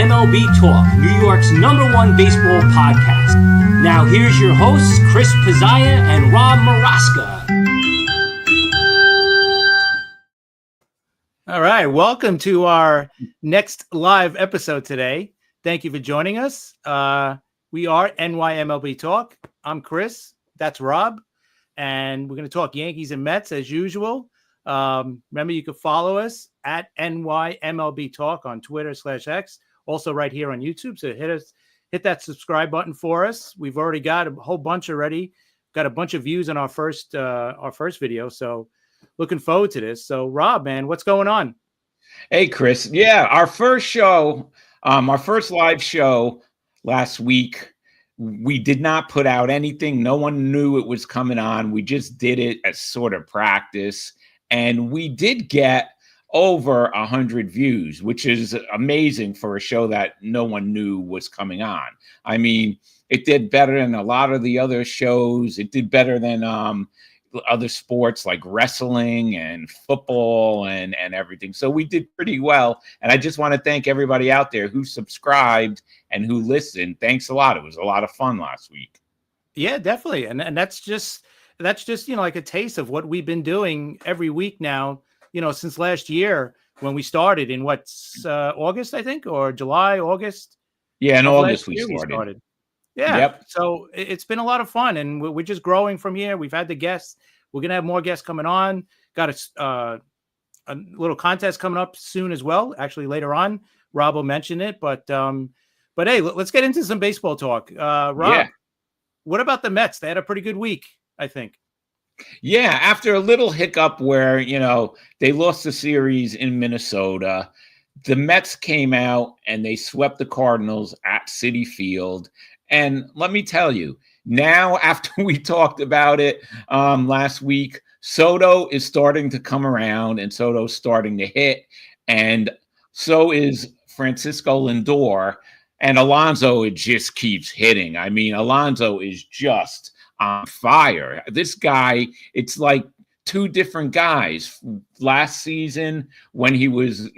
MLB Talk, New York's #1 baseball podcast. Now here's your hosts, Chris Pizzaya and Rob Maraska. All right, welcome to our next live episode today. Thank you for joining us. We are NYMLB Talk. I'm Chris. That's Rob. And we're going to talk Yankees and Mets as usual. Remember, you can follow us at NYMLB Talk on Twitter/X. Also right here on YouTube. So hit that subscribe button for us. We've already got a whole bunch already. Got a bunch of views on our first video. So looking forward to this. So Rob, man, what's going on? Hey, Chris. Yeah, our first show, our first live show last week, we did not put out anything. No one knew it was coming on. We just did it as sort of practice. And we did get over 100 views, which is amazing for a show that no one knew was coming on. I mean, it did better than a lot of the other shows. It did better than other sports like wrestling and football and everything. So we did pretty well. And I just want to thank everybody out there who subscribed and who listened. Thanks a lot. It was a lot of fun last week. Yeah, definitely. And that's just, like a taste of what we've been doing every week now, since last year when we started in August, I think, or July, August. Yeah, in August we started. Yeah. Yep. So it's been a lot of fun, and we're just growing from here. We've had the guests. We're going to have more guests coming on. Got a little contest coming up soon as well. Actually, later on, Rob will mention it. But hey, let's get into some baseball talk. Rob, What about the Mets? They had a pretty good week, I think. Yeah, after a little hiccup where, they lost the series in Minnesota, the Mets came out and they swept the Cardinals at Citi Field. And let me tell you, now after we talked about it last week, Soto is starting to come around and Soto's starting to hit. And so is Francisco Lindor. And Alonso, it just keeps hitting. I mean, Alonso is just on fire. This guy, it's like two different guys. Last season, when he was,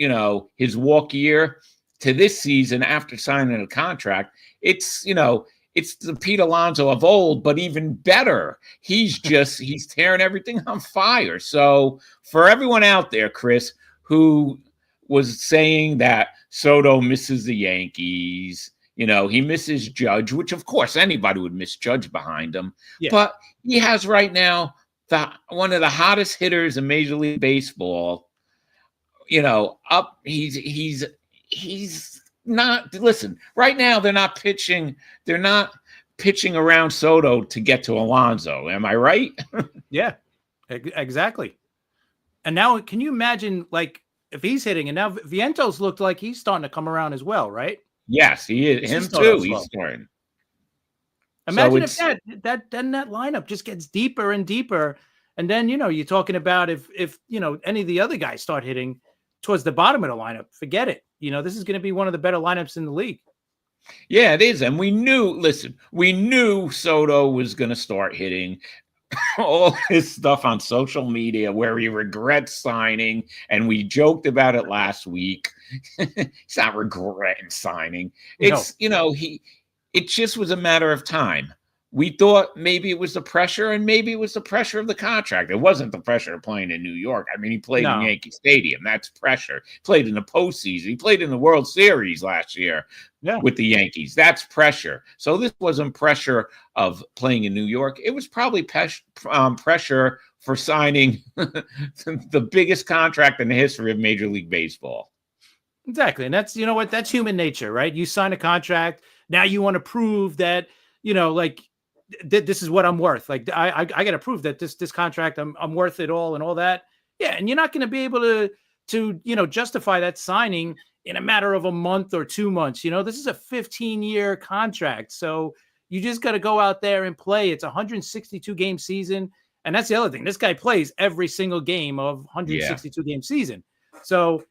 his walk year, to this season after signing a contract, it's the Pete Alonso of old, but even better. He's tearing everything on fire. So for everyone out there, Chris, who was saying that Soto misses the Yankees, he misses Judge, which of course anybody would miss Judge behind him. Yeah. But he has right now one of the hottest hitters in Major League Baseball. Up. He's not. Listen, right now they're not pitching. They're not pitching around Soto to get to Alonso. Am I right? Yeah, exactly. And now, can you imagine, if he's hitting, and now Vientos looked like he's starting to come around as well, right? Yes, he is. Him too. He's starting. Imagine if that lineup just gets deeper and deeper, and then you're talking about if any of the other guys start hitting towards the bottom of the lineup, forget it. This is going to be one of the better lineups in the league. Yeah, it is, and we knew Soto was going to start hitting. All his stuff on social media where he regrets signing, and we joked about it last week. He's not regretting signing. It's it just was a matter of time. We thought maybe it was the pressure, and maybe it was the pressure of the contract. It wasn't the pressure of playing in New York. I mean, he played in Yankee Stadium. That's pressure. Played in the postseason. He played in the World Series last year with the Yankees. That's pressure. So this wasn't pressure of playing in New York. It was probably pressure for signing the biggest contract in the history of Major League Baseball. Exactly. And that's, that's human nature, right? You sign a contract. Now you want to prove that, this is what I'm worth. I got to prove that this contract, I'm worth it all and all that. Yeah. And you're not going to be able to justify that signing in a matter of a month or 2 months. This is a 15-year contract. So you just got to go out there and play. It's a 162 game season. And that's the other thing. This guy plays every single game of 162 game season. So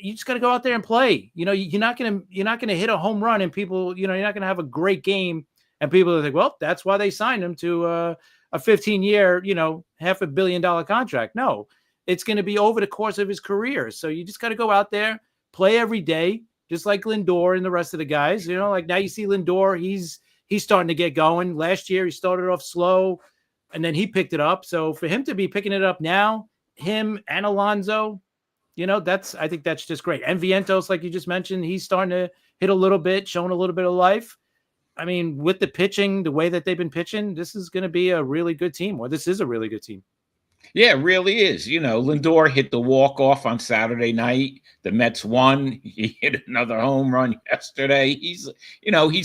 you just got to go out there and play. You're not going to hit a home run and people, you're not going to have a great game. And people are like, well, that's why they signed him to a 15-year, $500 million contract. No, it's going to be over the course of his career. So you just got to go out there, play every day, just like Lindor and the rest of the guys. You know, like now you see Lindor, he's starting to get going. Last year he started off slow, and then he picked it up. So for him to be picking it up now, him and Alonso, you know, I think that's just great. And Vientos, like you just mentioned, he's starting to hit a little bit, showing a little bit of life. I mean, with the pitching, the way that they've been pitching, this is going to be a really good team. Well, this is a really good team. Yeah, it really is. You know, Lindor hit the walk-off on Saturday night. The Mets won. He hit another home run yesterday. He's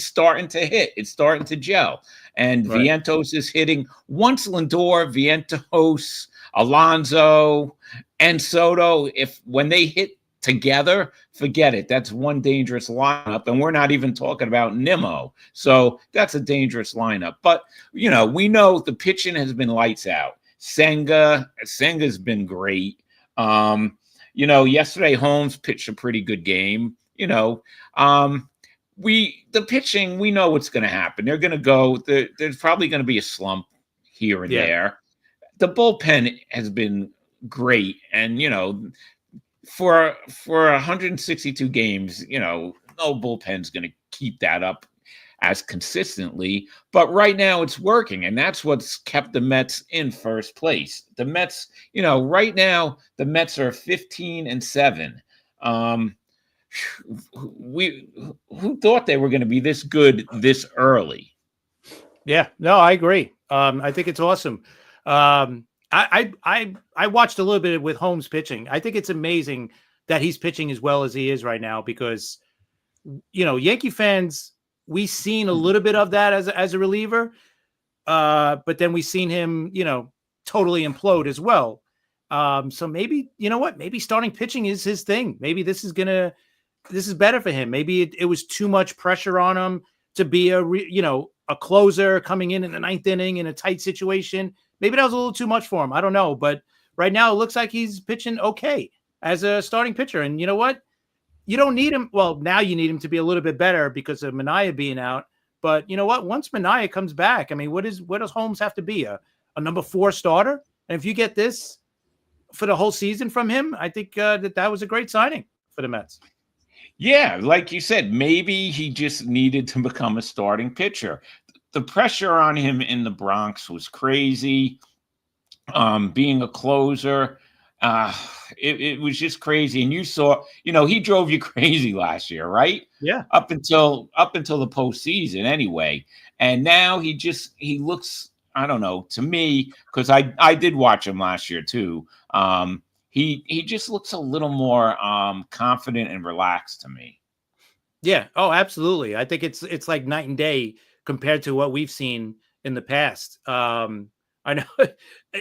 starting to hit. It's starting to gel. And Right. Vientos is hitting. Once Lindor, Vientos, Alonso, and Soto, when they hit together, forget it. That's one dangerous lineup. And we're not even talking about Nimmo. So that's a dangerous lineup. But, you know, we know the pitching has been lights out. Senga's been great. You know, yesterday Holmes pitched a pretty good game. You know, the pitching, we know what's going to happen. They're going to go. There's probably going to be a slump here and there. The bullpen has been great, and you know, for 162 games, you know, no bullpen's going to keep that up as consistently, but right now it's working, and that's what's kept the Mets in first place. The Mets, you know, right now the Mets are 15-7. Who thought they were going to be this good this early? Yeah, no, I agree. I think it's awesome. I watched a little bit with Holmes pitching. I think it's amazing that he's pitching as well as he is right now because, you know, Yankee fans, we've seen a little bit of that as a reliever, but then we've seen him, you know, totally implode as well. So maybe, you know what, maybe starting pitching is his thing. Maybe this is better for him. Maybe it was too much pressure on him to be a closer coming in the ninth inning in a tight situation. Maybe that was a little too much for him. I don't know. But right now it looks like he's pitching okay as a starting pitcher. And you know what? You don't need him. Well, now you need him to be a little bit better because of Manaea being out. But you know what? Once Manaea comes back, I mean, what does Holmes have to be? A number 4 starter? And if you get this for the whole season from him, I think that was a great signing for the Mets. Yeah, like you said, maybe he just needed to become a starting pitcher. The pressure on him in the Bronx was crazy. Being a closer, it was just crazy. And you saw, you know, he drove you crazy last year, right? Yeah. Up until the postseason anyway. And now he looks, I don't know, to me, because I did watch him last year too. He just looks a little more confident and relaxed to me. Yeah. Oh, absolutely. I think it's like night and day compared to what we've seen in the past. I know.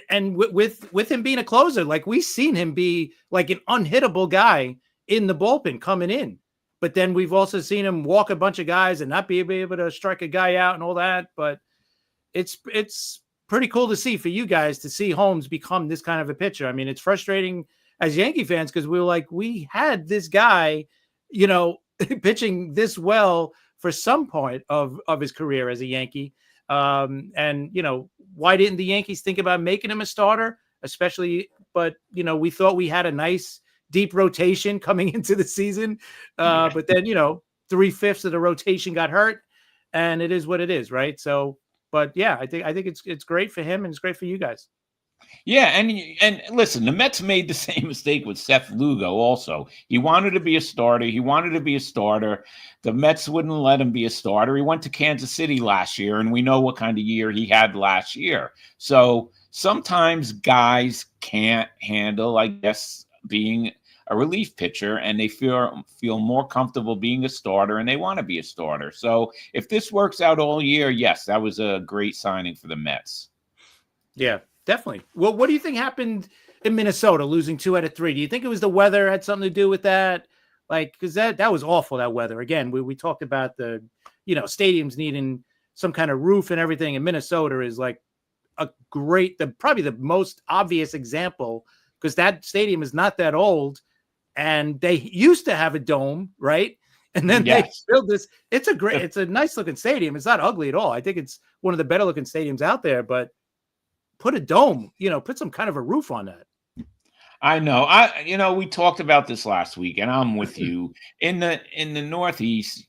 And with him being a closer, like we've seen him be like an unhittable guy in the bullpen coming in. But then we've also seen him walk a bunch of guys and not be able to strike a guy out and all that. But it's pretty cool to see for you guys to see Holmes become this kind of a pitcher. I mean, it's frustrating as Yankee fans because we had this guy, you know, pitching this well for some point of his career as a Yankee. And, you know, why didn't the Yankees think about making him a starter, especially, but, you know, we thought we had a nice deep rotation coming into the season. But then, you know, 3/5 of the rotation got hurt and it is what it is. Right. So, but yeah, I think it's great for him and it's great for you guys. Yeah, and listen, the Mets made the same mistake with Seth Lugo also. He wanted to be a starter. The Mets wouldn't let him be a starter. He went to Kansas City last year, and we know what kind of year he had last year. So sometimes guys can't handle, I guess, being a relief pitcher, and they feel more comfortable being a starter, and they want to be a starter. So if this works out all year, yes, that was a great signing for the Mets. Yeah. Definitely. Well, what do you think happened in Minnesota, losing 2 out of 3? Do you think it was the weather had something to do with that? Like, because that was awful, that weather. Again, we talked about the, you know, stadiums needing some kind of roof and everything. And Minnesota is like probably the most obvious example because that stadium is not that old. And they used to have a dome, right? And then they built this. It's a nice looking stadium. It's not ugly at all. I think it's one of the better looking stadiums out there, but put a dome, you know, put some kind of a roof on that. I know. We talked about this last week, and I'm with you. In the Northeast,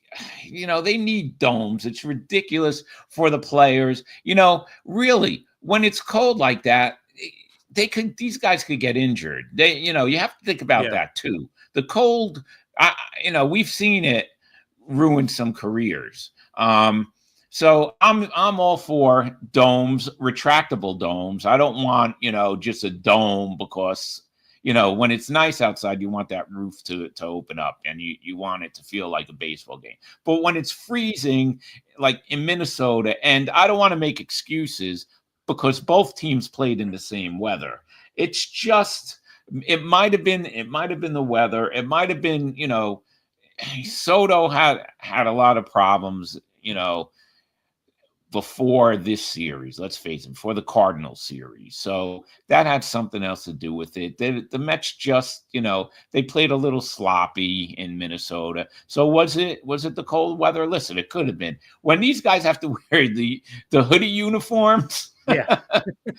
they need domes. It's ridiculous for the players. Really, when it's cold like that, these guys could get injured. You have to think about Yeah. that too. The cold, we've seen it ruin some careers. So I'm all for domes, retractable domes. I don't want, just a dome because, when it's nice outside, you want that roof to open up and you want it to feel like a baseball game. But when it's freezing, like in Minnesota, and I don't want to make excuses because both teams played in the same weather. It's just, it might have been the weather. It might have been, Soto had a lot of problems, before this series, let's face it, before the Cardinals series. So that had something else to do with it. The Mets just, they played a little sloppy in Minnesota. So was it the cold weather? Listen, it could have been. When these guys have to wear the hoodie uniforms, Yeah.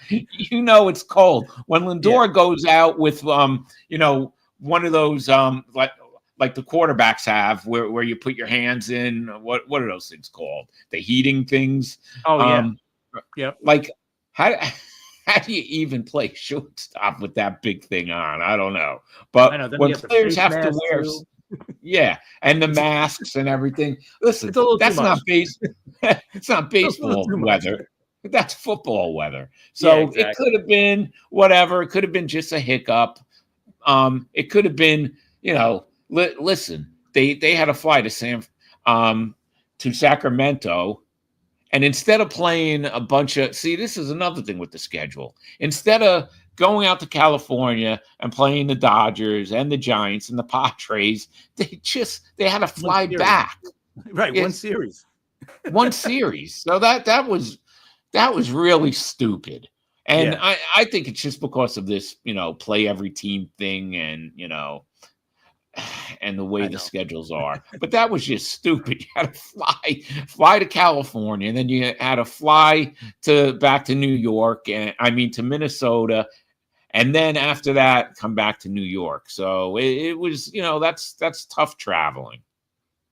it's cold. When Lindor goes out with one of those like the quarterbacks have, where you put your hands in. What are those things called? The heating things. Oh yeah. Yeah. Like how do you even play shortstop with that big thing on? I don't know. But when players have to wear, yeah, and the masks and everything. Listen, that's not it's not baseball weather. That's football weather. So It could have been whatever. It could have been just a hiccup. It could have been, listen, they had to fly to Sacramento, and instead of playing a bunch of, this is another thing with the schedule. Instead of going out to California and playing the Dodgers and the Giants and the Padres, they had to fly back. Right, one series. One series. So that was really stupid. And I think it's just because of this, play every team thing and, and the way the schedules are. But that was just stupid. You had to fly to California, and then you had to fly back to New York, to Minnesota, and then after that, come back to New York. So it was, that's tough traveling.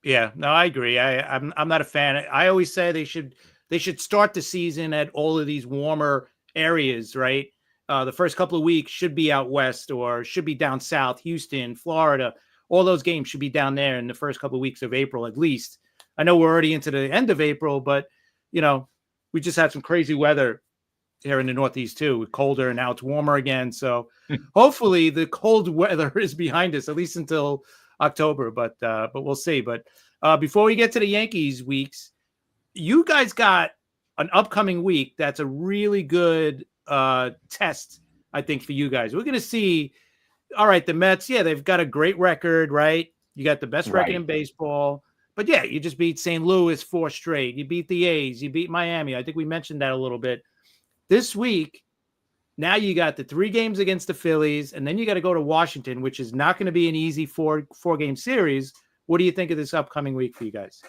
Yeah, no, I agree. I'm not a fan. I always say they should start the season at all of these warmer areas, right? The first couple of weeks should be out west or should be down south, Houston, Florida. All those games should be down there in the first couple of weeks of April, at least. I know we're already into the end of April, but, we just had some crazy weather here in the Northeast too, with colder, and now it's warmer again. So hopefully the cold weather is behind us, at least until October, but we'll see. But before we get to the Yankees weeks, you guys got an upcoming week that's a really good test, I think, for you guys. We're going to see, all right, the Mets, they've got a great record, right? You got the best record in baseball. But, you just beat St. Louis 4 straight. You beat the A's. You beat Miami. I think we mentioned that a little bit. This week, now you got the 3 games against the Phillies, and then you got to go to Washington, which is not going to be an easy four-game series. What do you think of this upcoming week for you guys?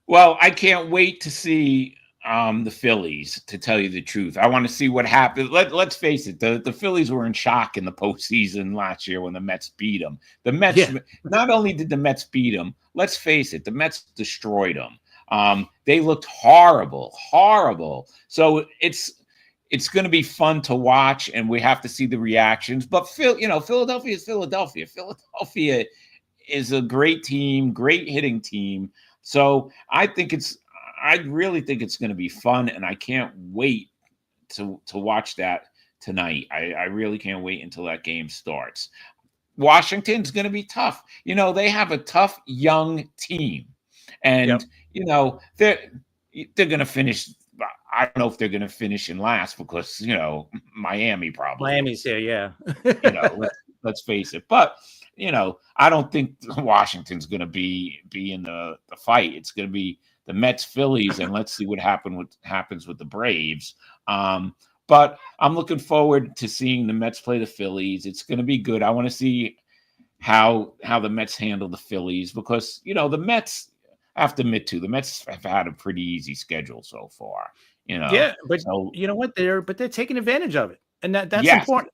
Well, I can't wait to see the Phillies, to tell you the truth. I want to see what happens. Let's face it, the Phillies were in shock in the postseason last year when the Mets beat them. The Mets, not only did the Mets beat them, let's face it, the Mets destroyed them. They looked horrible. So it's going to be fun to watch, and we have to see the reactions. But Philadelphia is Philadelphia. Philadelphia is a great team, great hitting team. So I really think it's going to be fun, and I can't wait to watch that tonight. I really can't wait until that game starts. Washington's going to be tough. They have a tough young team, and they're going to finish. I don't know if they're going to finish in last because Miami probably. Miami's here, yeah. Let's face it, but. I don't think Washington's going to be in the fight. It's going to be the Mets, Phillies, and let's see what happens with the Braves. But I'm looking forward to seeing the Mets play the Phillies. It's going to be good. I want to see how the Mets handle the Phillies because the Mets, I have to admit too, the Mets have had a pretty easy schedule so far. Yeah, but you know what? They're taking advantage of it, and that's important.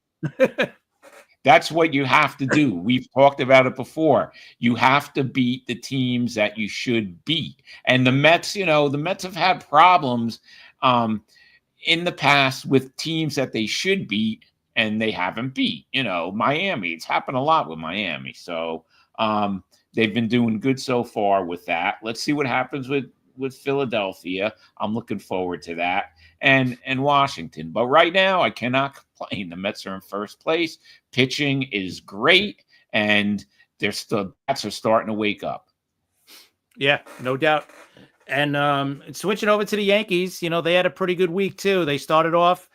That's what you have to do. We've talked about it before. You have to beat the teams that you should beat. And the Mets, the Mets have had problems in the past with teams that they should beat and they haven't beat. Miami. It's happened a lot with Miami. So they've been doing good so far with that. Let's see what happens with Philadelphia. I'm looking forward to that. And Washington. But right now, I cannot complain. The Mets are in first place. Pitching is great, and bats are starting to wake up. Yeah, no doubt. And switching over to the Yankees, they had a pretty good week too. They started off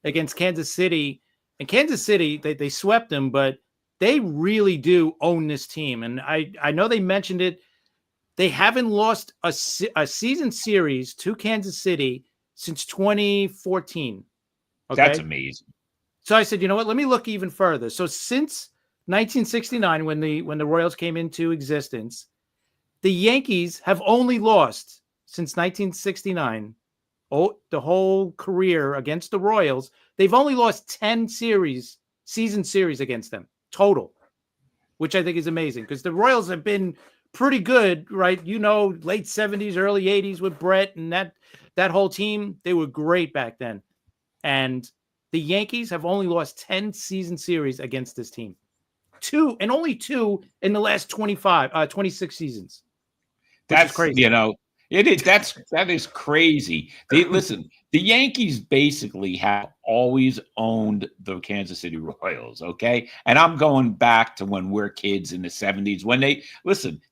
against Kansas City, and Kansas City, they swept them, but they really do own this team. And I know they mentioned it. They haven't lost a season series to Kansas City since 2014. Okay? That's amazing. So I said, you know what? Let me look even further. So since 1969, when the Royals came into existence, the Yankees have only lost since 1969. The whole career against the Royals, they've only lost 10 season series against them total, which I think is amazing because the Royals have been pretty good, right? Late 70s, early 80s with Brett and that whole team, they were great back then. And the Yankees have only lost 10 season series against this team. Only two in the last 26 seasons. That's crazy. It is. That is crazy. Listen, the Yankees basically have always owned the Kansas City Royals. Okay. And I'm going back to when we're kids in the 70s when they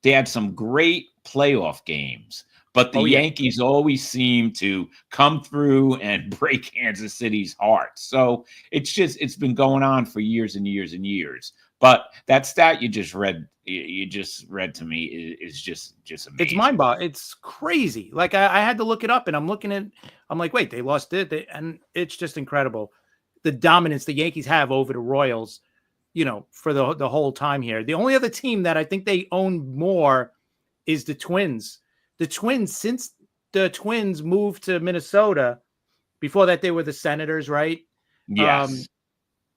had some great playoff games, but the Yankees always seem to come through and break Kansas City's heart. So it's been going on for years and years and years. But that stat you just read to me is just amazing. It's mind-boggling. It's crazy. Like I had to look it up, and I'm like, wait, they lost it, and it's just incredible the dominance the Yankees have over the Royals. For the whole time here. The only other team that I think they own more is the Twins. The Twins, since the Twins moved to Minnesota, before that they were the Senators, right? Yes.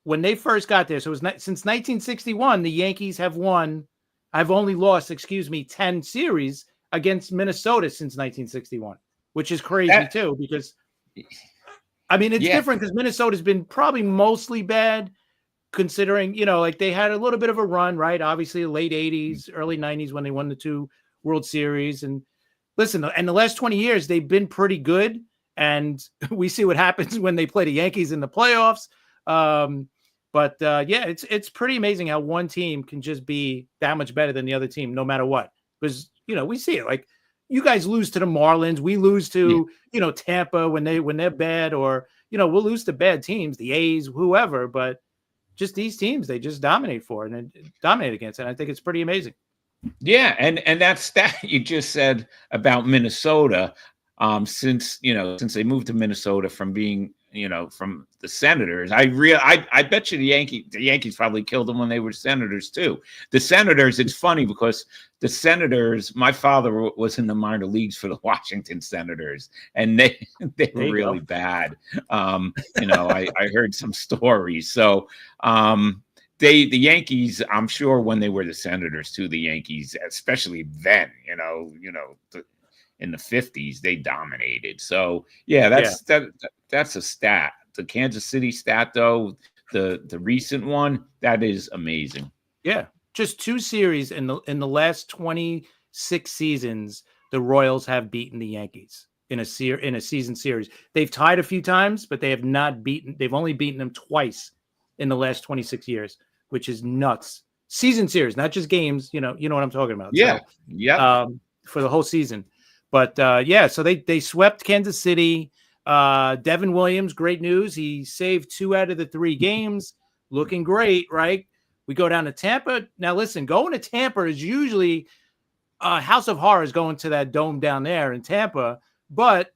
When they first got there, so it was since 1961, the Yankees have only lost, 10 series against Minnesota since 1961, which is crazy too, because it's different because Minnesota's been probably mostly bad considering, they had a little bit of a run, right? Obviously the late 80s, early 90s when they won the 2 World Series. And listen, and the last 20 years, they've been pretty good. And we see what happens when they play the Yankees in the playoffs. It's pretty amazing how one team can just be that much better than the other team, no matter what. Because, we see it. Like, you guys lose to the Marlins. We lose to, Tampa when they're bad, or, we'll lose to bad teams, the A's, whoever. But just these teams, they just dominate against. And I think it's pretty amazing. Yeah. And that stat you just said about Minnesota, since they moved to Minnesota from being, from the Senators, I bet you the Yankees probably killed them when they were Senators too. The Senators, it's funny because the Senators, my father was in the minor leagues for the Washington Senators, and they were really bad. I heard some stories. So the Yankees, I'm sure when they were the Senators too, the Yankees, especially then, in the 50s, they dominated. So that's a stat. The Kansas City stat, though, the recent one, that is amazing. Yeah, just 2 series in the last 26 seasons, the Royals have beaten the Yankees in a season series. They've tied a few times, but they have not beaten. They've only beaten them twice in the last 26 years, which is nuts. Season series, not just games. You know what I'm talking about. Yeah, for the whole season. But so they swept Kansas City. Devin Williams, great news. He saved 2 out of the 3 games. Looking great, right? We go down to Tampa. Now, listen, going to Tampa is usually a house of horrors going to that dome down there in Tampa. But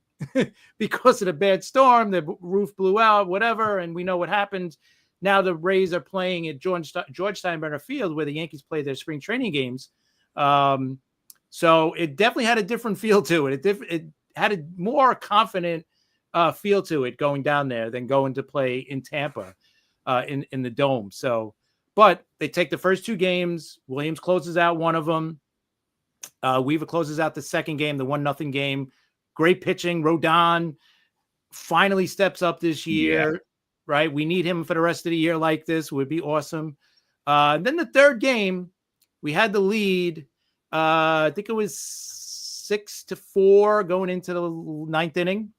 because of the bad storm, the roof blew out, whatever, and we know what happened. Now the Rays are playing at George Steinbrenner Field where the Yankees play their spring training games. So it definitely had a different feel to it. It had a more confident feel to it going down there than going to play in Tampa in the dome. So, But they take the first 2 games. Williams closes out one of them. Weaver closes out the second game, the 1-0 game. Great pitching. Rodon finally steps up this year, right? We need him for the rest of the year like this. Would be awesome. And then the third game, we had the lead. I think it was 6-4 going into the 9th inning.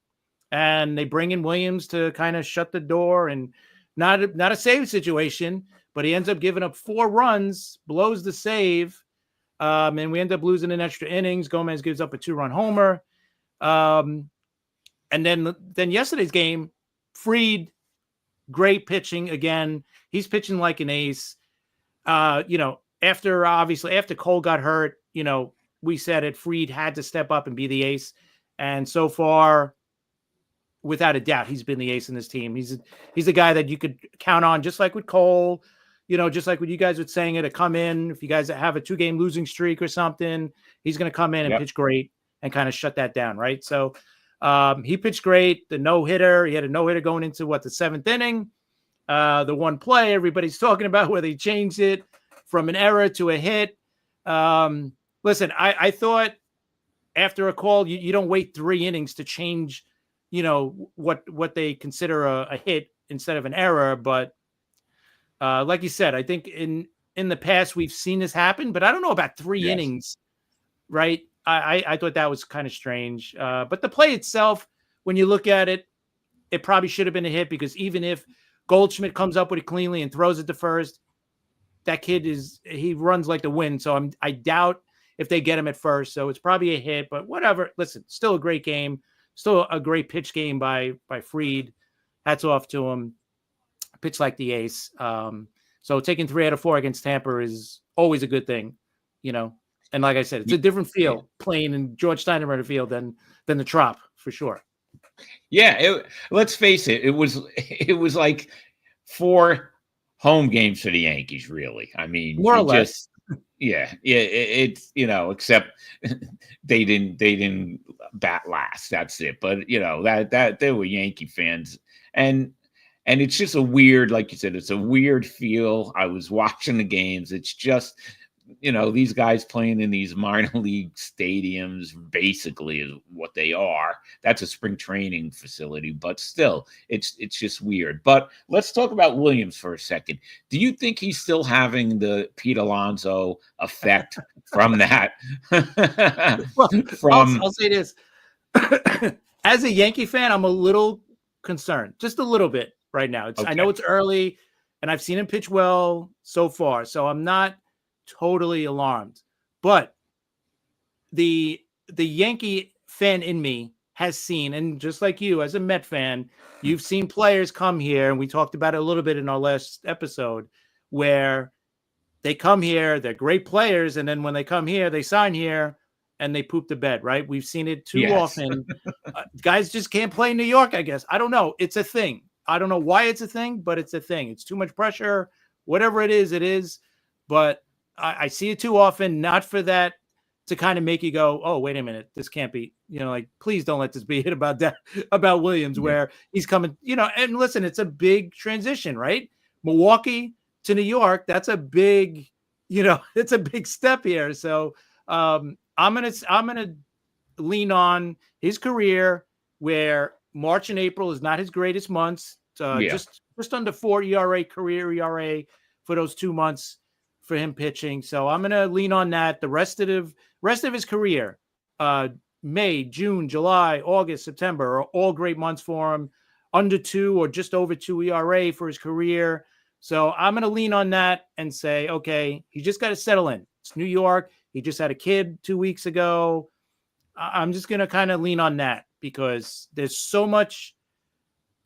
And they bring in Williams to kind of shut the door, and not a save situation, but he ends up giving up 4 runs, blows the save. And we end up losing in extra innings. Gomez gives up a 2-run homer. And then yesterday's game, Fried, great pitching again. He's pitching like an ace. After Cole got hurt, we said it, Fried had to step up and be the ace. And so far, without a doubt, he's been the ace in this team. He's a guy that you could count on, just like with Cole, just like what you guys were saying, to come in. If you guys have a 2-game losing streak or something, he's going to come in and pitch great and kind of shut that down, right? So he pitched great. The no-hitter, he had a no-hitter going into the 7th inning. The one play everybody's talking about where they changed it from an error to a hit. Listen, I thought after a call, you don't wait 3 innings to change, what they consider a hit instead of an error. But like you said, I think in the past we've seen this happen, but I don't know about 3 innings, right? I thought that was kind of strange. But the play itself, when you look at it, it probably should have been a hit, because even if Goldschmidt comes up with it cleanly and throws it to first, that kid he runs like the wind. So I doubt if they get him at first. So it's probably a hit, but whatever. Listen, still a great game. Still a great pitch game by Fried. Hats off to him. Pitch like the ace. So taking 3 out of 4 against Tampa is always a good thing, And like I said, it's a different feel playing in George Steinbrenner Field than the Trop, for sure. Yeah, let's face it. It was like 4 home games for the Yankees, really. I mean, more or less. It's except they didn't bat last. That's it. But that they were Yankee fans, and it's just a weird, like you said, it's a weird feel. I was watching the games. It's just, these guys playing in these minor league stadiums basically is what they are. That's a spring training facility, but still, it's just weird. But let's talk about Williams for a second. Do you think he's still having the Pete Alonso effect from that? Well, I'll say this. As a Yankee fan, I'm a little concerned, just a little bit right now. I know it's early, and I've seen him pitch well so far, so I'm not totally alarmed, but the Yankee fan in me has seen, and just like you as a Met fan, you've seen players come here, and we talked about it a little bit in our last episode, where they come here, they're great players, and then when they come here, they sign here and they poop the bed, right? We've seen it too often. Guys just can't play in New York, I guess. I don't know. It's a thing. I don't know why it's a thing, but it's a thing. It's too much pressure. Whatever it is. But I see it too often, not for that to kind of make you go, oh, wait a minute, this can't be, please don't let this be hit about that, about Williams, where he's coming, and listen, it's a big transition, right? Milwaukee to New York, that's a big, it's a big step here. So I'm going to lean on his career, where March and April is not his greatest months, just under 4 ERA, career ERA for those 2 months for him pitching. So I'm going to lean on that. The rest of his career, May, June, July, August, September, are all great months for him. Under 2 or just over 2 ERA for his career. So I'm going to lean on that and say, okay, he just got to settle in. It's New York. He just had a kid 2 weeks ago. I'm just going to kind of lean on that, because there's so much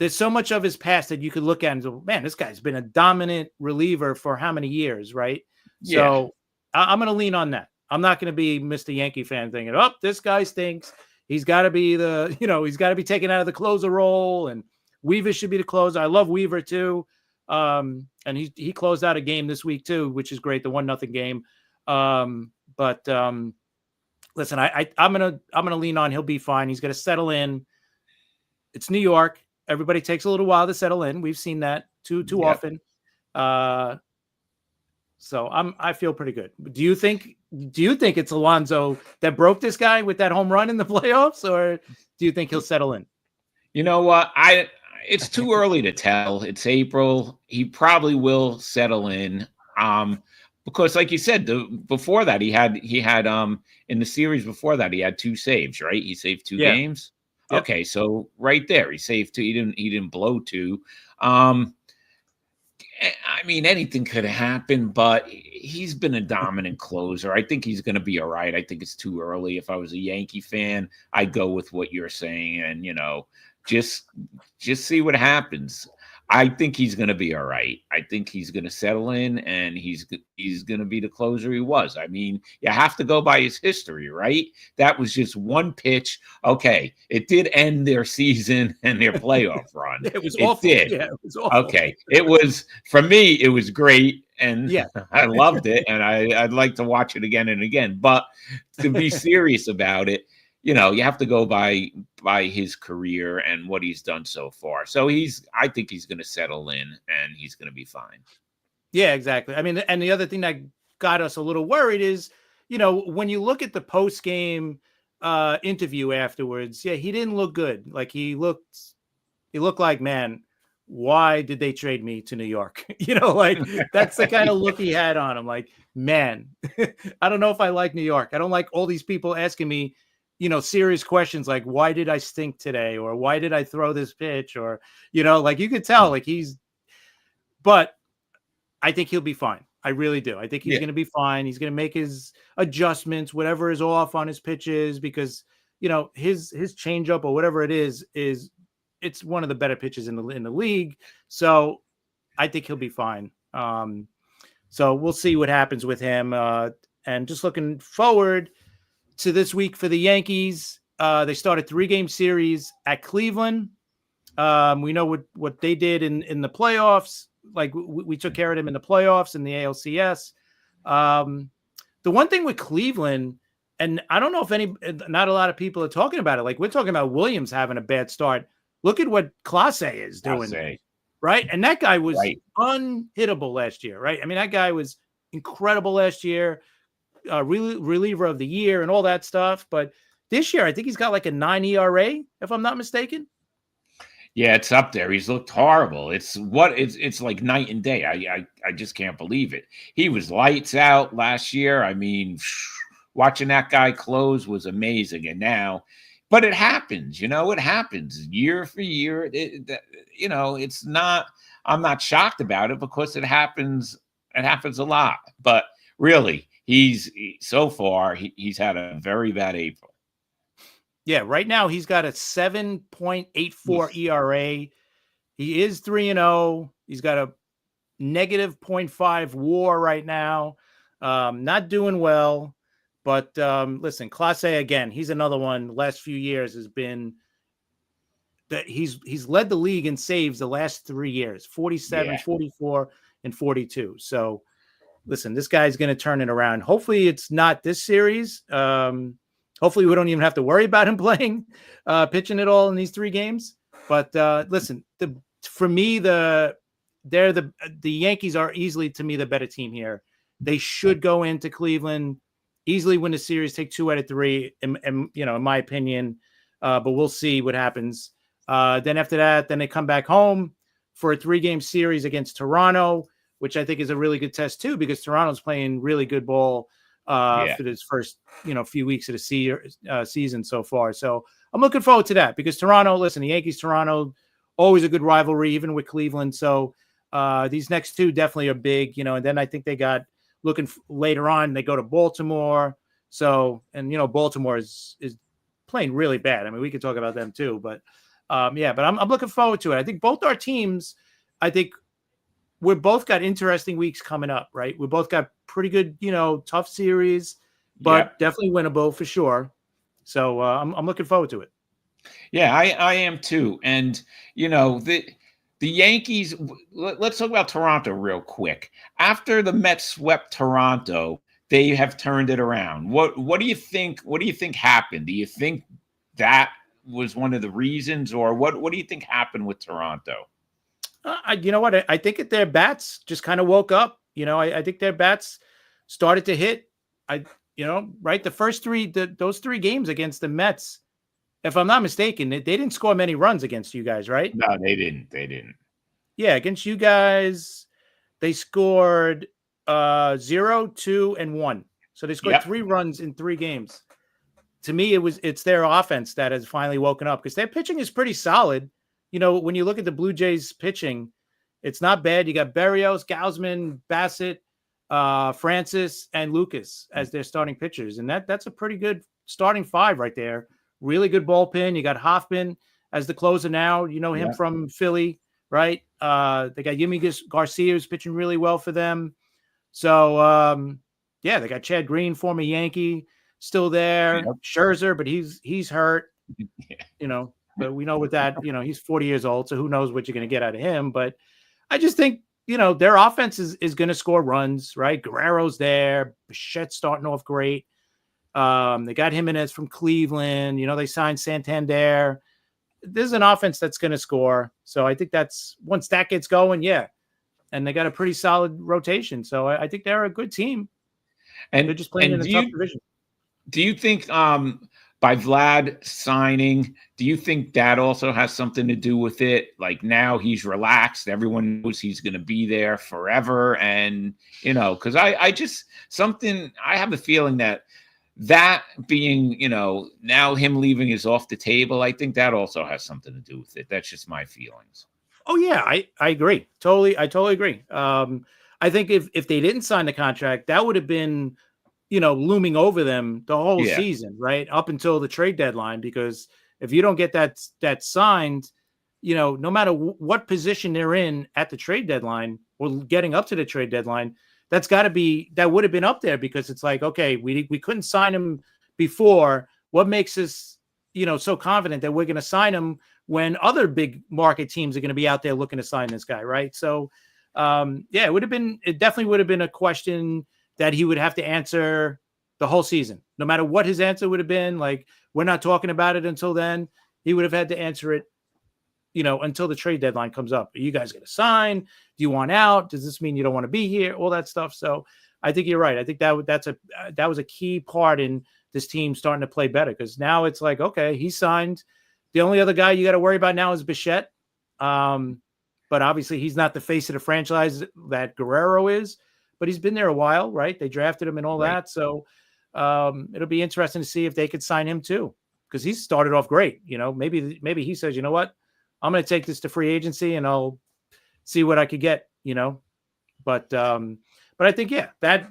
of his past that you could look at and go, man, this guy's been a dominant reliever for how many years, right? Yeah. So I'm going to lean on that. I'm not going to be Mr. Yankee fan thinking, oh, this guy stinks. He's got to be he's got to be taken out of the closer role, and Weaver should be the closer. I love Weaver too. And he closed out a game this week too, which is great. The 1-0 game. But listen, I'm going to lean on, he'll be fine. He's going to settle in. It's New York. Everybody takes a little while to settle in. We've seen that too often. So I feel pretty good. Do you think it's Alonso that broke this guy with that home run in the playoffs, or do you think he'll settle in? You know what? It's too early to tell. It's April. He probably will settle in. Because like you said, before that he had in the series before that he had 2 saves, right? He saved 2 games. Yep. Okay, so right there he saved 2. He didn't blow 2. I mean, anything could happen, but he's been a dominant closer. I think he's going to be all right. I think it's too early. If I was a Yankee fan, I'd go with what you're saying, and just see what happens. I think he's going to be all right. I think he's going to settle in, and he's going to be the closer he was. I mean, you have to go by his history, right? That was just one pitch. Okay, it did end their season and their playoff run. It was awful. Did. Yeah, it was awful. Okay, it was, for me, it was great, and yeah, I loved it, and I'd like to watch it again and again. But to be serious about it, you have to go by his career and what he's done so far. So I think he's going to settle in and he's going to be fine. Yeah, exactly. I mean, and the other thing that got us a little worried is, when you look at the post game interview afterwards, he didn't look good. Like he looked like, man, why did they trade me to New York? Like that's the kind of look he had on him. Like, man, I don't know if I like New York. I don't like all these people asking me, serious questions like, why did I stink today? Or why did I throw this pitch? Or, like you could tell, like but I think he'll be fine. I really do. I think he's going to be fine. He's going to make his adjustments, whatever is off on his pitches, because, his changeup or whatever it is it's one of the better pitches in the league. So I think he'll be fine. So we'll see what happens with him. And just looking forward to this week for the Yankees. They start a 3-game series at Cleveland. We know what they did in the playoffs. Like we took care of them in the playoffs in the ALCS. The one thing with Cleveland, and I don't know if not a lot of people are talking about it. Like we're talking about Williams having a bad start. Look at what Clase is doing, right? And that guy was unhittable last year, right? I mean, that guy was incredible last year. Reliever of the year and all that stuff, but this year I think he's got like a 9 ERA, if I'm not mistaken. Yeah, it's up there. He's looked horrible. It's like night and day. I just can't believe it. He was lights out last year. I mean, watching that guy close was amazing. And now, but it happens. It happens year for year. It's not. I'm not shocked about it because it happens. It happens a lot. But really, he's had a very bad April. Yeah, right now he's got a 7.84 ERA. He is 3-0. He's got a negative 0.5 WAR right now. Not doing well, but listen, Clase again. He's another one. Last few years has been that he's led the league in saves the last 3 years: 47, 44, and 42. So. Listen, this guy's going to turn it around. Hopefully it's not this series. Hopefully we don't even have to worry about him pitching it all in these 3 games. But listen, for me, the Yankees are easily, to me, the better team here. They should go into Cleveland, easily win the series, take 2 out of 3, in my opinion. But we'll see what happens. Then after that, then they come back home for a 3-game series against Toronto, which I think is a really good test too, because Toronto's playing really good ball for this first, few weeks of the season so far. So I'm looking forward to that because Toronto, listen, the Yankees, Toronto, always a good rivalry, even with Cleveland. So these next 2 definitely are big, and then I think they got later on, they go to Baltimore. So, and, Baltimore is playing really bad. I mean, we could talk about them too, but but I'm looking forward to it. I think both our teams, we both got interesting weeks coming up, right? We both got pretty good, tough series, but definitely winnable for sure. So I'm looking forward to it. Yeah, I am too. And, the Yankees, let's talk about Toronto real quick. After the Mets swept Toronto, they have turned it around. What do you think? What do you think happened? Do you think that was one of the reasons, or what do you think happened with Toronto? You know what? I think their bats just kind of woke up. I think their bats started to hit. Right. The first those 3 games against the Mets, if I'm not mistaken, they didn't score many runs against you guys, right? No, they didn't. They didn't. Yeah, against you guys, they scored 0, 2, and 1. So they scored 3 runs in 3 games. To me, it's their offense that has finally woken up because their pitching is pretty solid. When you look at the Blue Jays pitching, it's not bad. You got Berrios, Gausman, Bassett, Francis, and Lucas as their starting pitchers. And that's a pretty good starting 5 right there. Really good bullpen. You got Hoffman as the closer now. You know him from Philly, right? They got Yimi Garcia, who's pitching really well for them. So, they got Chad Green, former Yankee, still there. Yep. Scherzer, but he's hurt, but we know with that, he's 40 years old. So who knows what you're going to get out of him. But I just think, their offense is going to score runs, right? Guerrero's there. Bichette's starting off great. They got Jimenez from Cleveland. They signed Santander. There's an offense that's going to score. So I think that's once that gets going. Yeah. And they got a pretty solid rotation. So I think they're a good team. And they're just playing in a tough division. Do you think by Vlad signing, do you think that also has something to do with it? Like now he's relaxed. Everyone knows he's going to be there forever. And, because I have a feeling that being, now him leaving is off the table. I think that also has something to do with it. That's just my feelings. Oh yeah, I agree. I totally agree. I think if they didn't sign the contract, that would have been, looming over them the whole season, right? Up until the trade deadline, because if you don't get that signed, no matter what position they're in at the trade deadline or getting up to the trade deadline, that would have been up there because it's like, okay, we couldn't sign him before. What makes us, so confident that we're going to sign him when other big market teams are going to be out there looking to sign this guy, right? So, it definitely would have been a question that he would have to answer the whole season, no matter what his answer would have been. Like, we're not talking about it until then. He would have had to answer it, until the trade deadline comes up. Are you guys going to sign? Do you want out? Does this mean you don't want to be here? All that stuff. So I think you're right. I think that was a key part in this team starting to play better, because now it's like, okay, he signed. The only other guy you got to worry about now is Bichette. But obviously he's not the face of the franchise that Guerrero is, but he's been there a while, right? They drafted him and all that. So it'll be interesting to see if they could sign him too, because he's started off great. Maybe he says, you know what, I'm going to take this to free agency and I'll see what I could get, but I think, that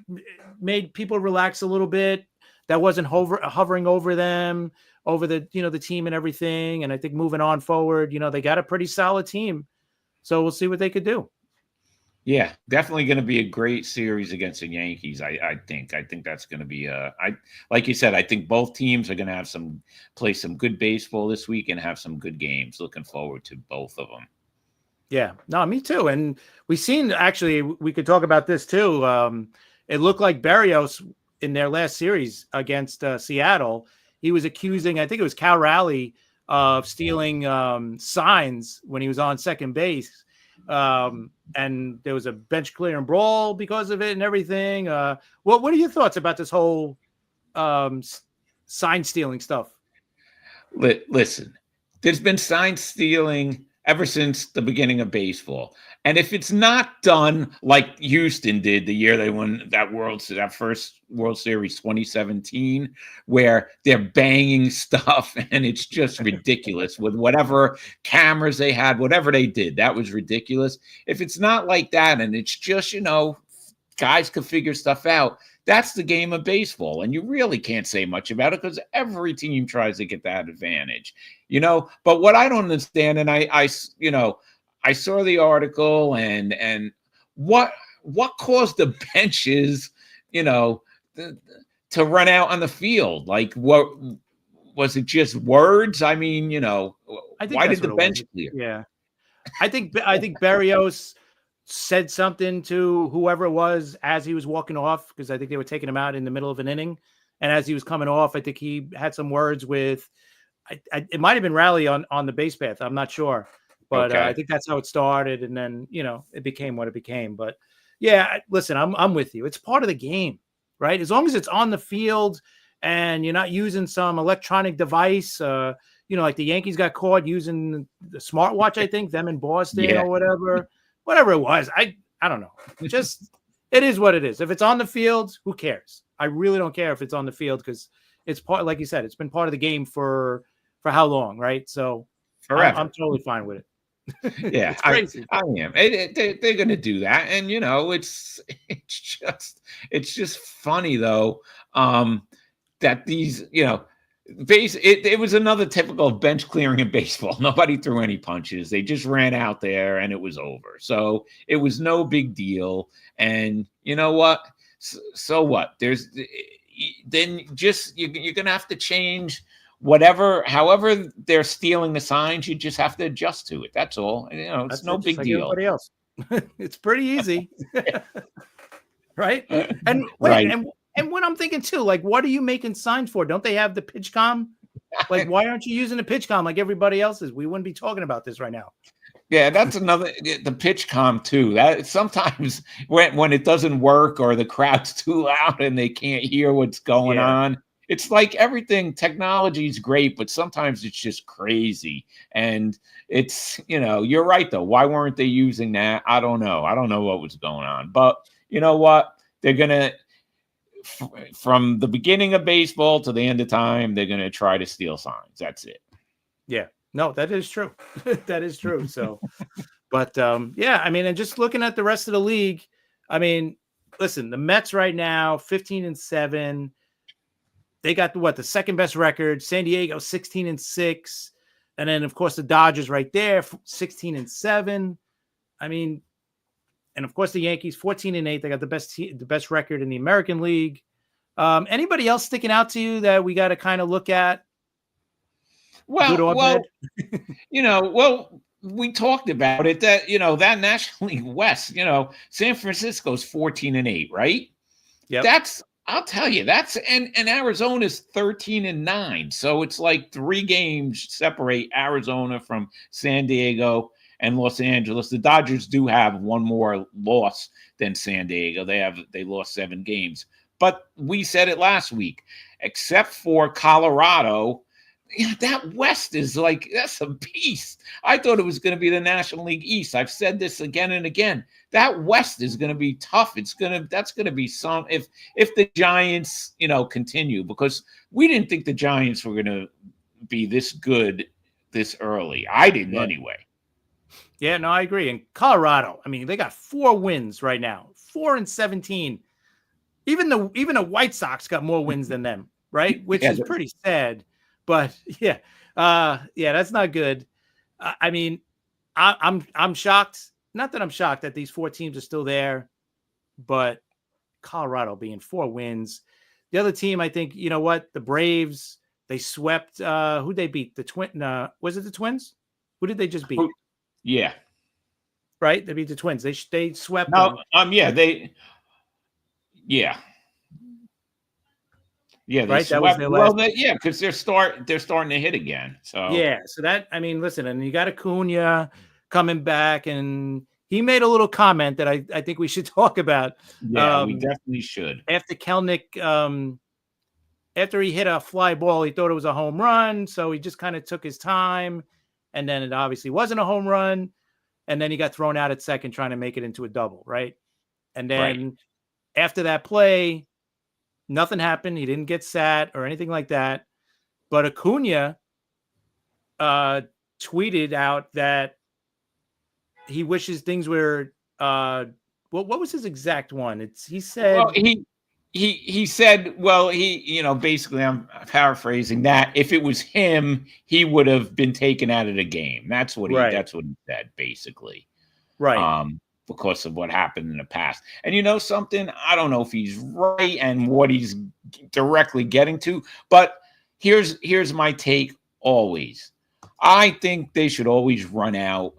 made people relax a little bit. That wasn't hovering over them, over the team and everything. And I think moving on forward, they got a pretty solid team. So we'll see what they could do. Yeah, definitely going to be a great series against the Yankees. I think that's going to be like you said, I think both teams are going to play some good baseball this week and have some good games. Looking forward to both of them. Yeah, no, me too. And we've seen, actually, we could talk about this too. It looked like Berrios in their last series against Seattle, he was accusing, I think it was Cal Raleigh, of stealing signs when he was on second base. And there was a bench clearing brawl because of it and everything. What are your thoughts about this whole sign stealing stuff? Listen, there's been sign stealing ever since the beginning of baseball. And if it's not done like Houston did the year they won that first World Series 2017, where they're banging stuff and it's just ridiculous with whatever cameras they had, whatever they did, that was ridiculous. If it's not like that and it's just, guys can figure stuff out, that's the game of baseball. And you really can't say much about it because every team tries to get that advantage, But what I don't understand, and I saw the article and what caused the benches, to run out on the field? Like, what was it? Just words? I mean, why did the bench clear? Yeah, I think Berrios said something to whoever it was as he was walking off, because I think they were taking him out in the middle of an inning, and as he was coming off, I think he had some words with. It might have been Raleigh on the base path. I'm not sure. But okay. I think that's how it started. And then, it became what it became. But Yeah, listen, I'm with you. It's part of the game, right? As long as it's on the field and you're not using some electronic device, like the Yankees got caught using the smartwatch, I think, them in Boston Yeah. or whatever it was. I don't know. Just it is what it is. If it's on the field, who cares? I really don't care if it's on the field because it's part, like you said, it's been part of the game for how long, right? So I'm totally fine with it. Yeah, It's crazy. I am. They're going to do that, and it's just funny though that these it was another typical bench clearing in baseball. Nobody threw any punches. They just ran out there, and it was over. So it was no big deal. And you know what? So what? Then just you're going to have to change. However they're stealing the signs, you just have to adjust to it. That's all. It's no big deal. Everybody else. It's pretty easy. Right? And right. And what I'm thinking too, like, what are you making signs for? Don't they have the pitch com? Like, why aren't you using the pitch com like everybody else is? We wouldn't be talking about this right now. Yeah, that's the pitch com too. That sometimes when it doesn't work or the crowd's too loud and they can't hear what's going on. It's like everything, technology is great, but sometimes it's just crazy. And it's, you're right, though. Why weren't they using that? I don't know. I don't know what was going on. But you know what? They're going to, from the beginning of baseball to the end of time, they're going to try to steal signs. That's it. Yeah. No, that is true. That is true. So, but and just looking at the rest of the league, listen, the Mets right now, 15-7. They got the second best record. San Diego 16-6, and then of course the Dodgers right there 16-7. And of course the Yankees 14-8. They got the best record in the American League. Anybody else sticking out to you that we got to kind of look at? Well, we talked about it that that National League West. San Francisco's 14-8, right? Yeah. I'll tell you, and Arizona's 13-9. So it's like 3 games separate Arizona from San Diego and Los Angeles. The Dodgers do have one more loss than San Diego. They lost 7 games. But we said it last week, except for Colorado, that West is that's a beast. I thought it was going to be the National League East. I've said this again and again. That West is going to be tough. That's going to be some if the Giants, continue, because we didn't think the Giants were going to be this good this early. I didn't anyway. Yeah, no, I agree. And Colorado, they got 4 wins right now, 4-17. Even the White Sox got more wins than them, right? Which is pretty sad. But that's not good. I'm shocked. Not that I'm shocked that these 4 teams are still there, but Colorado being 4 wins. The other team, I think, the Braves, they swept. Who'd they beat? Was it the Twins? Who did they just beat? Yeah. Right? They beat the Twins. They swept. No, Yeah, they right. Swept. That was their last. Because they're starting to hit again. So so that listen, and you got Acuna coming back, and he made a little comment that I think we should talk about. Yeah, we definitely should. After Kelnick, after he hit a fly ball, he thought it was a home run, so he just kind of took his time, and then it obviously wasn't a home run, and then he got thrown out at second trying to make it into a double, right? And then after that play, nothing happened. He didn't get sat or anything like that. But Acuna tweeted out that he wishes things were what was his exact one? He said he said, well, basically, I'm paraphrasing that, if it was him, he would have been taken out of the game. That's what he said, basically. Right. Because of what happened in the past. And something, I don't know if he's right and what he's directly getting to, but here's my take always. I think they should always run out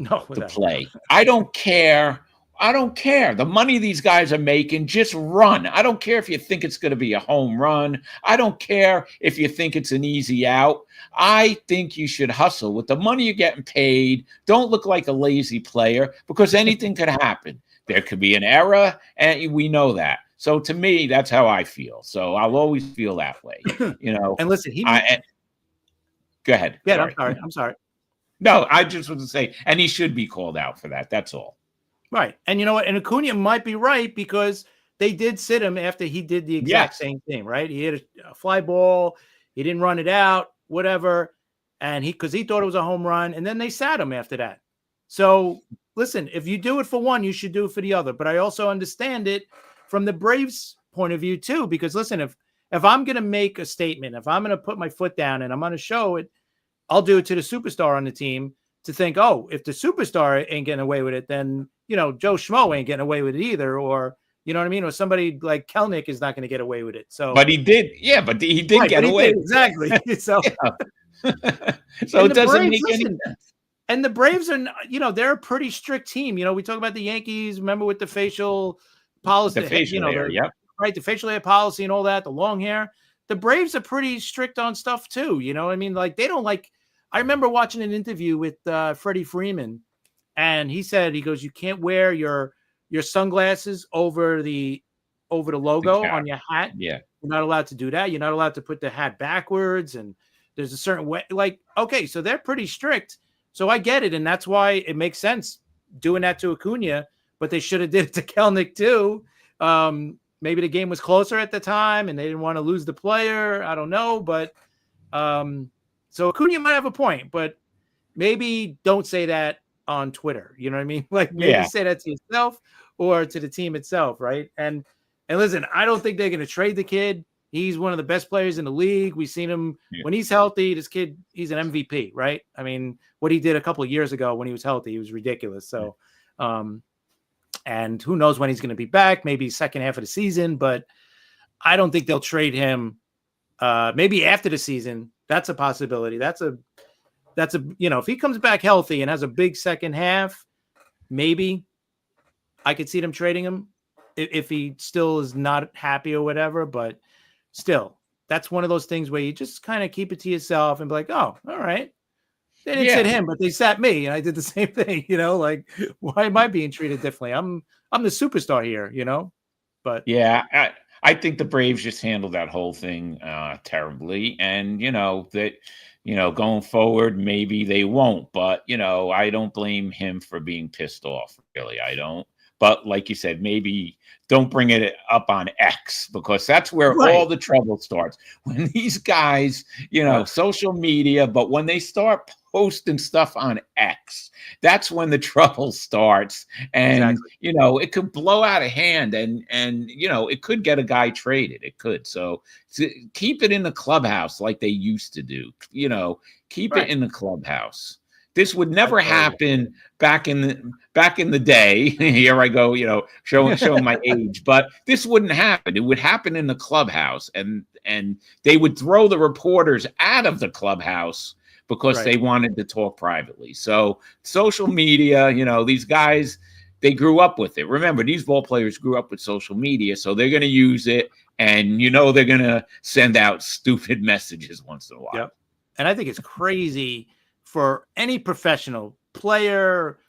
to play. I don't care. The money these guys are making, just run. I don't care if you think it's going to be a home run. I don't care if you think it's an easy out. I think you should hustle. With the money you're getting paid, don't look like a lazy player, because anything could happen. There could be an error, and we know that. So to me, that's how I feel. So I'll always feel that way. And listen, Go ahead. Yeah, I'm sorry. No, I just want to say, and he should be called out for that. That's all. Right. And you know what? And Acuna might be right because they did sit him after he did the exact same thing, right? He hit a fly ball. He didn't run it out, whatever. And because he thought it was a home run. And then they sat him after that. So listen, if you do it for one, you should do it for the other. But I also understand it from the Braves' point of view too, because listen, if I'm going to make a statement, if I'm going to put my foot down and I'm going to show it, I'll do it to the superstar on the team to think, oh, if the superstar ain't getting away with it, then, Joe Schmo ain't getting away with it either. Or, you know what I mean? Or somebody like Kelnick is not going to get away with it. So, but he did. Yeah, but he did get away. Exactly. So, so it doesn't make any sense. And the Braves are, they're a pretty strict team. We talk about the Yankees, remember with the facial policy, the facial hair, right? The facial hair policy and all that, the long hair. The Braves are pretty strict on stuff too. You know what I mean? Like they don't like, I remember watching an interview with Freddie Freeman, and he said, he goes, you can't wear your sunglasses over the logo on your hat. Yeah. You're not allowed to do that. You're not allowed to put the hat backwards. And there's a certain way, like, okay, so they're pretty strict. So I get it. And that's why it makes sense doing that to Acuna, but they should have did it to Kelnick too. Maybe the game was closer at the time and they didn't want to lose the player. I don't know. But so Acuna might have a point, but maybe don't say that on Twitter. You know what I mean? Like maybe say that to yourself or to the team itself. Right. And listen, I don't think they're going to trade the kid. He's one of the best players in the league. We've seen him when he's healthy. This kid, he's an MVP, right? I mean, what he did a couple of years ago when he was healthy, he was ridiculous. So, and who knows when he's going to be back? Maybe second half of the season, but I don't think they'll trade him. Maybe after the season, that's a possibility. That's a if he comes back healthy and has a big second half, maybe I could see them trading him if he still is not happy or whatever. But still, that's one of those things where you just kind of keep it to yourself and be like, oh, all right. They didn't sit him, but they sat me, and I did the same thing, like, why am I being treated differently? I'm the superstar here, But I think the Braves just handled that whole thing terribly. And, that, going forward, maybe they won't. But, I don't blame him for being pissed off, really. I don't. But like you said, maybe don't bring it up on X, because that's where all the trouble starts. When these guys, social media, but when they start posting stuff on X, that's when the trouble starts. And, it could blow out of hand and it could get a guy traded. It could. So keep it in the clubhouse like they used to do. Keep it in the clubhouse. This would never happen back in the day. Here I go, showing my age. But this wouldn't happen. It would happen in the clubhouse, and they would throw the reporters out of the clubhouse because they wanted to talk privately. So social media, these guys, they grew up with it. Remember, these ball players grew up with social media, so they're going to use it, and they're going to send out stupid messages once in a while. Yep. And I think it's crazy for any professional player,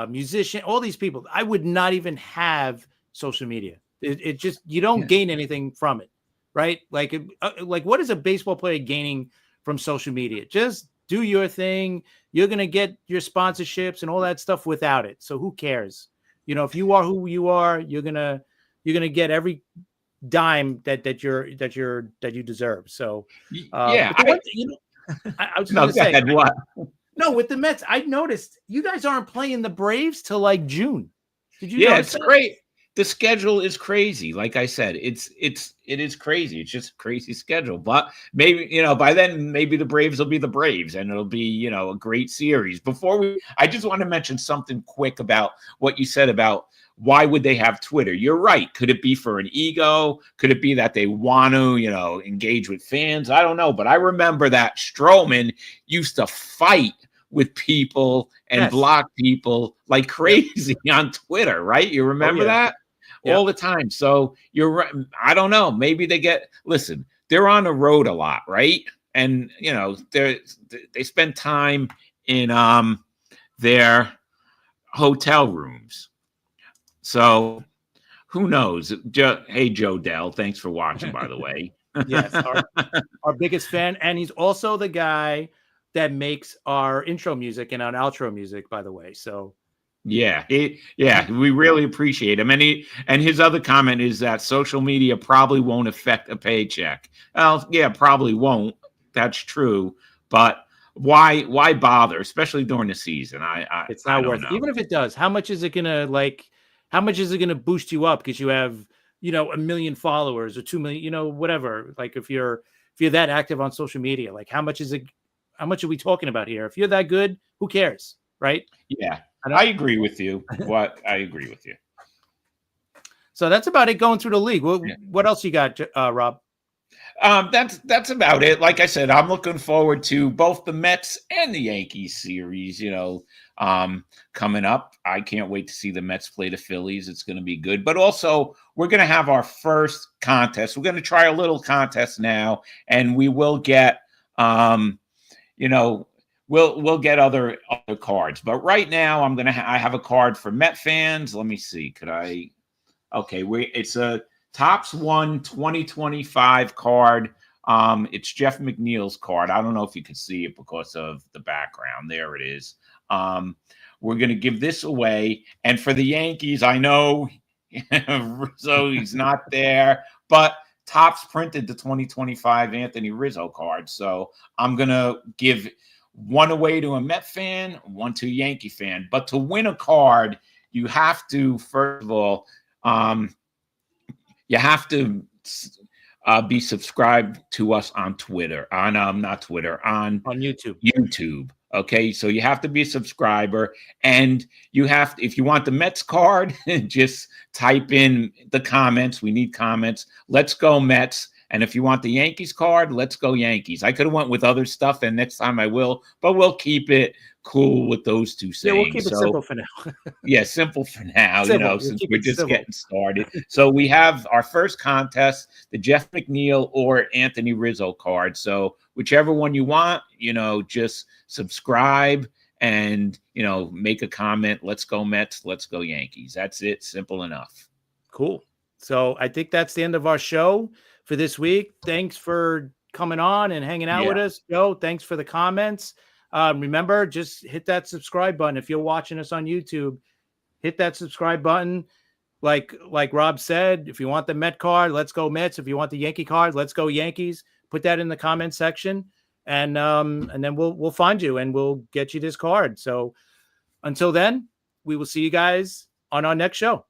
musician, all these people. I would not even have social media. It just, you don't gain anything from it, right? Like what is a baseball player gaining from social media? Just do your thing. You're going to get your sponsorships and all that stuff without it. So who cares? If you are who you are, you're going to get every dime that you deserve. So, I was going to say, what? No, with the Mets, I noticed you guys aren't playing the Braves till like June. Did you? Yeah, it's great. The schedule is crazy. Like I said, it is crazy. It's just a crazy schedule. But maybe, by then, maybe the Braves will be the Braves, and it'll be, a great series. I just want to mention something quick about what you said about why would they have Twitter? You're right. Could it be for an ego? Could it be that they want to, engage with fans? I don't know. But I remember that Stroman used to fight with people and block people like crazy on Twitter, right? You remember that? All the time. So you're right. I don't know. Maybe they're on the road a lot, right? And, they spend time in their hotel rooms. So who knows? Hey, Joe Dell, thanks for watching, by the way. Yes, our biggest fan, and he's also the guy that makes our intro music and our outro music, by the way. So yeah, we really appreciate him. And his other comment is that social media probably won't affect a paycheck. Well, yeah, probably won't. That's true. But why bother, especially during the season? it's not don't worth know. it. Even if it does, how much is it gonna boost you up because you have, 1 million followers or 2 million, whatever. Like if you're that active on social media, like how much are we talking about here? If you're that good, who cares? Right? Yeah, I agree with you. I agree with you. So that's about it going through the league. What else you got, Rob? That's about it. Like I said, I'm looking forward to both the Mets and the Yankees series, coming up. I can't wait to see the Mets play the Phillies. It's going to be good. But also, we're going to have our first contest. We're going to try a little contest now, and we will get, we'll get other cards. But right now, I have a card for Met fans. Let me see. Okay, it's a Topps 1 2025 card. It's Jeff McNeil's card. I don't know if you can see it because of the background. There it is. We're going to give this away. And for the Yankees, I know Rizzo, he's not there, but Topps printed the 2025 Anthony Rizzo card. So I'm going to give one away to a Met fan, one to a Yankee fan. But to win a card, you have to, first of all, you have to be subscribed to us on Twitter, on YouTube. YouTube. Okay, so you have to be a subscriber, and if you want the Mets card, just type in the comments. We need comments. Let's go Mets. And if you want the Yankees card, let's go Yankees. I could have went with other stuff, and next time I will, but we'll keep it cool with those two sayings. Yeah, we'll keep it simple for now. Yeah, simple for now, since we're just civil. getting started. So we have our first contest, the Jeff McNeil or Anthony Rizzo card. So whichever one you want, just subscribe and, make a comment. Let's go Mets. Let's go Yankees. That's it. Simple enough. Cool. So I think that's the end of our show for this week. Thanks for coming on and hanging out with us, Joe. Thanks for the comments. Remember, just hit that subscribe button. If you're watching us on YouTube, hit that subscribe button. Like Rob said, if you want the Met card, let's go Mets. If you want the Yankee card, let's go Yankees. Put that in the comment section, and then we'll find you and we'll get you this card. So until then, we will see you guys on our next show.